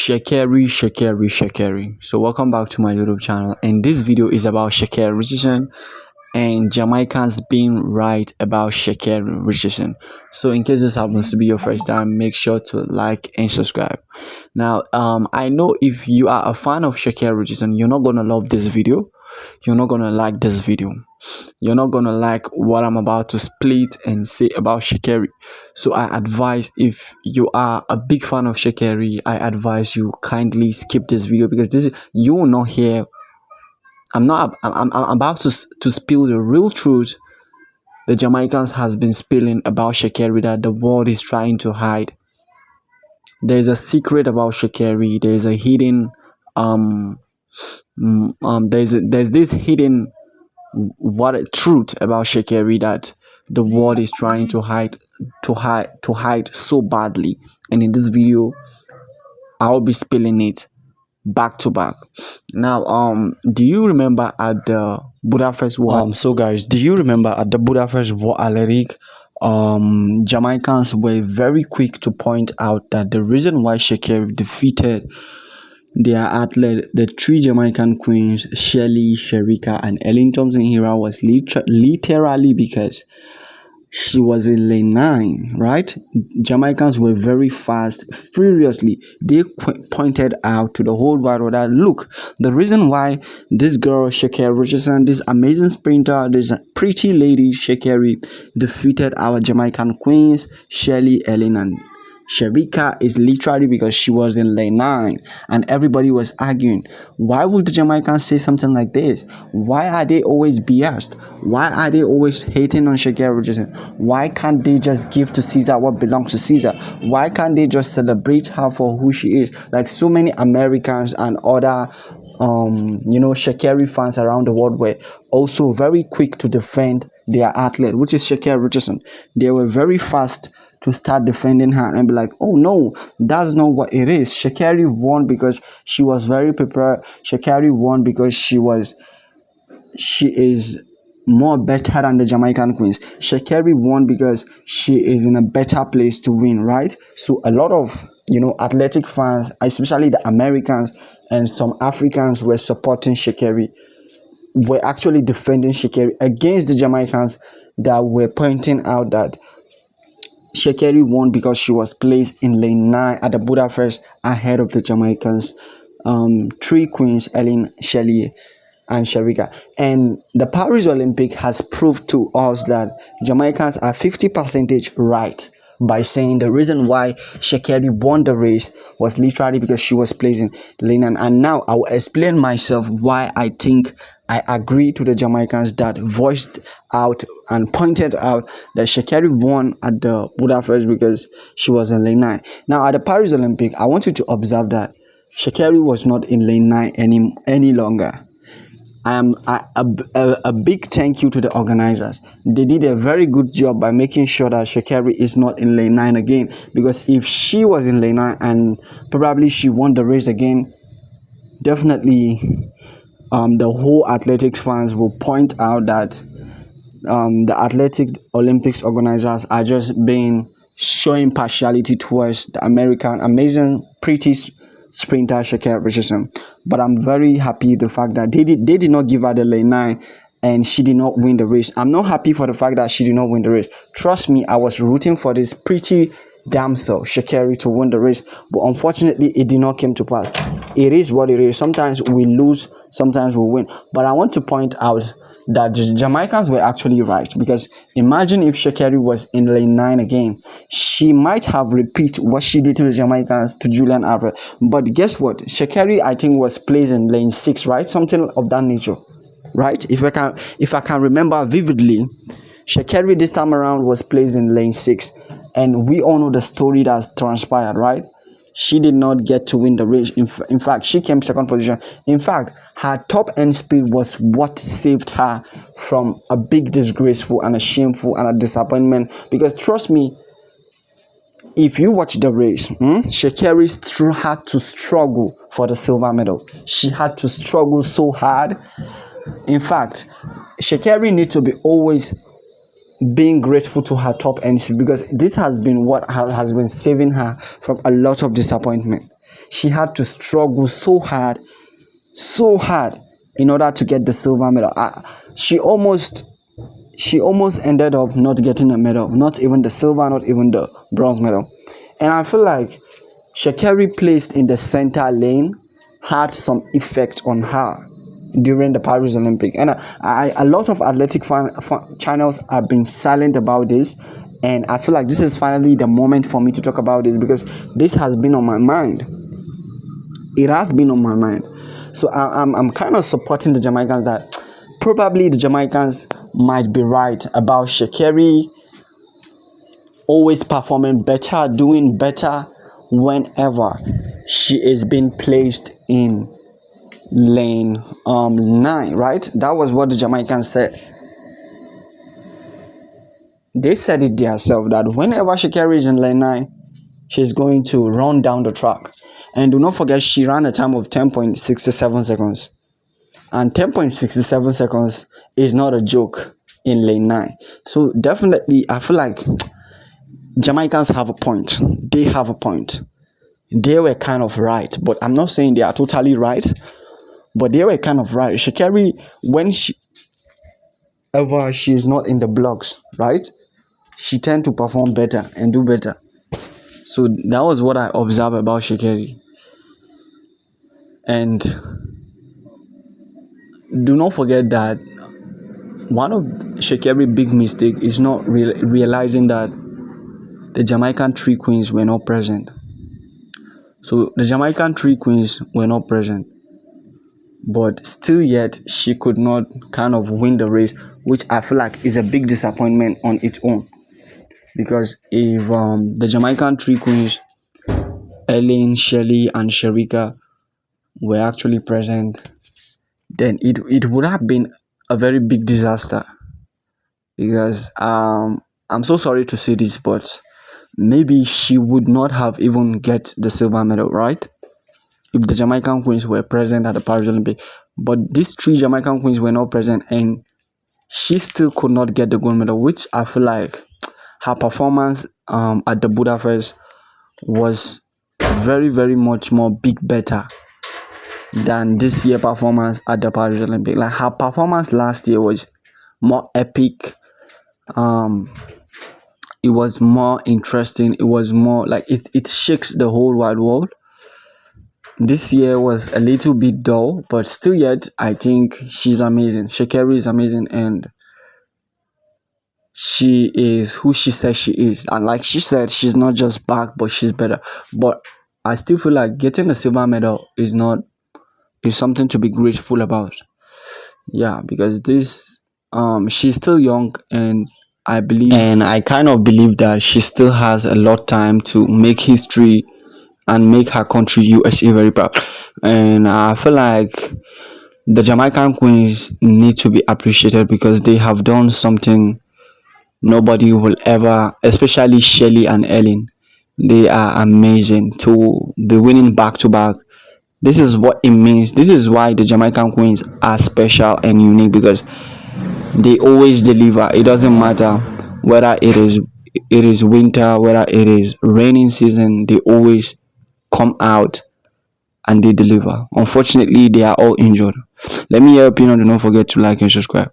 Sha'carri. So welcome back to my YouTube channel, and this video is about Sha'carri Richardson and Jamaicans being right about Sha'carri Richardson. So in case this happens to be your first time, make sure to like and subscribe. Now I know if you are a fan of Sha'carri Richardson, you're not gonna love this video, you're not gonna like this video, you're not gonna like what I'm about to split and say about Sha'carri. So I advise, if you are a big fan of Sha'carri, I advise you kindly skip this video, because this is, you will not hear. I'm about to spill the real truth the Jamaicans has been spilling about Sha'carri, that the world is trying to hide. There's a secret about Sha'carri. There's a hidden there's this hidden truth about Sha'carri that the world is trying to hide so badly. And in this video, I'll be spilling it back to back. Now do you remember at the Budapest War? So guys, do you remember at the Budapest War Athletic, Jamaicans were very quick to point out that the reason why Sha'carri defeated their athlete, the three Jamaican queens, Shelly, Sherika, and Ellen Thompson-Hira, was literally because she was in lane 9, right? Jamaicans were very fast, furiously. They pointed out to the whole world that, look, the reason why this girl, Sha'carri Richardson, this amazing sprinter, this pretty lady, Sha'carri, defeated our Jamaican queens, Shelly, Ellen, and Sherika, is literally because she was in lane 9, and everybody was arguing. Why would the Jamaicans say something like this? Why are they always biased? Why are they always hating on Sha'carri Richardson? Why can't they just give to Caesar what belongs to Caesar? Why can't they just celebrate her for who she is? Like so many Americans and other Sha'carri fans around the world were also very quick to defend their athlete, which is Sha'carri Richardson. They were very fast to start defending her and be like, oh no, that's not what it is. Sha'carri won because she was very prepared. Sha'carri won because she is more better than the Jamaican queens. Sha'carri won because she is in a better place to win, right? So a lot of athletic fans, especially the Americans and some Africans, were supporting Sha'carri, were actually defending Sha'carri against the Jamaicans that were pointing out that Sha'carri won because she was placed in lane 9 at the Budapest ahead of the Jamaicans, three queens, Ellen, Shelly, and Sherika. And the Paris Olympic has proved to us that Jamaicans are 50% right by saying the reason why Sha'carri won the race was literally because she was placed in lane 9. And now I will explain myself why I think I agree to the Jamaicans that voiced out and pointed out that Sha'carri won at the Budapest because she was in lane 9. Now at the Paris Olympic, I want you to observe that Sha'carri was not in lane 9 any longer. A big thank you to the organizers. They did a very good job by making sure that Sha'carri is not in lane 9 again, because if she was in lane 9 and probably she won the race again, definitely the whole athletics fans will point out that the athletic Olympics organizers are just showing partiality towards the American amazing pretty sprinter Sha'carri Richardson. But I'm very happy the fact that they did not give her the lane 9 and she did not win the race. I'm not happy for the fact that she did not win the race. Trust me, I was rooting for this pretty damsel Sha'carri to win the race, but unfortunately it did not come to pass. It is what it is. Sometimes we lose, sometimes we win. But I want to point out that the Jamaicans were actually right, because imagine if Sha'carri was in lane 9 again, she might have repeated what she did to the Jamaicans to Julian Alfred. But guess what? Sha'carri, I think, was placed in lane 6, right? Something of that nature, right? If I can remember vividly, Sha'carri this time around was placed in lane 6, and we all know the story that's transpired, right? She did not get to win the race. In fact, she came second position. In fact, her top end speed was what saved her from a big disgraceful and a shameful and a disappointment. Because trust me, if you watch the race, Sha'carri had to struggle for the silver medal. She had to struggle so hard. In fact, Sha'carri needs to be always being grateful to her top end speed, because this has been what has been saving her from a lot of disappointment. she had to struggle so hard in order to get the silver medal. She almost ended up not getting a medal, not even the silver, not even the bronze medal. And I feel like Sha'carri placed in the center lane had some effect on her during the Paris Olympic. And a lot of athletic channels have been silent about this. And I feel like this is finally the moment for me to talk about this, because this has been on my mind. It has been on my mind. So I'm kind of supporting the Jamaicans, that probably the Jamaicans might be right about Sha'carri always performing better, doing better whenever she is being placed in lane 9, right? That was what the Jamaicans said. They said it themselves, that whenever Sha'carri is in lane 9, she's going to run down the track. And do not forget, she ran a time of 10.67 seconds. And 10.67 seconds is not a joke in lane 9. So definitely, I feel like Jamaicans have a point. They have a point. They were kind of right, but I'm not saying they are totally right, but they were kind of right. Sha'carri, when she's not in the blocks, right, she tend to perform better and do better. So that was what I observed about Sha'carri. And do not forget that one of Sha'carri's big mistake is not realizing that the Jamaican three queens were not present. So the Jamaican three queens were not present, but still yet she could not kind of win the race, which I feel like is a big disappointment on its own. Because if the Jamaican three queens, Ellen, Shelley, and Sharika, were actually present, then it would have been a very big disaster. Because I'm so sorry to say this, but maybe she would not have even get the silver medal, right, if the Jamaican queens were present at the Paris Olympic. But these three Jamaican queens were not present, and she still could not get the gold medal, which I feel like her performance at the Budapest was very, very much more big better than this year performance at the Paris Olympic. Like, her performance last year was more epic. It was more interesting. It was more like it shakes the whole wide world. This year was a little bit dull, but still yet I think she's amazing. Sha'carri is amazing, and she is who she says she is. And like she said, she's not just back, but she's better. But I still feel like getting a silver medal is something to be grateful about. Yeah, because this she's still young, and I kind of believe that she still has a lot time to make history and make her country USA very proud. And I feel like the Jamaican queens need to be appreciated, because they have done something nobody will ever, especially Shelley and Ellen. They are amazing to be winning back to back. This is what it means. This is why the Jamaican queens are special and unique, because they always deliver. It doesn't matter whether it is winter, whether it is raining season, they always come out and they deliver. Unfortunately, they are all injured. Let me hear your opinion. Do not forget to like and subscribe.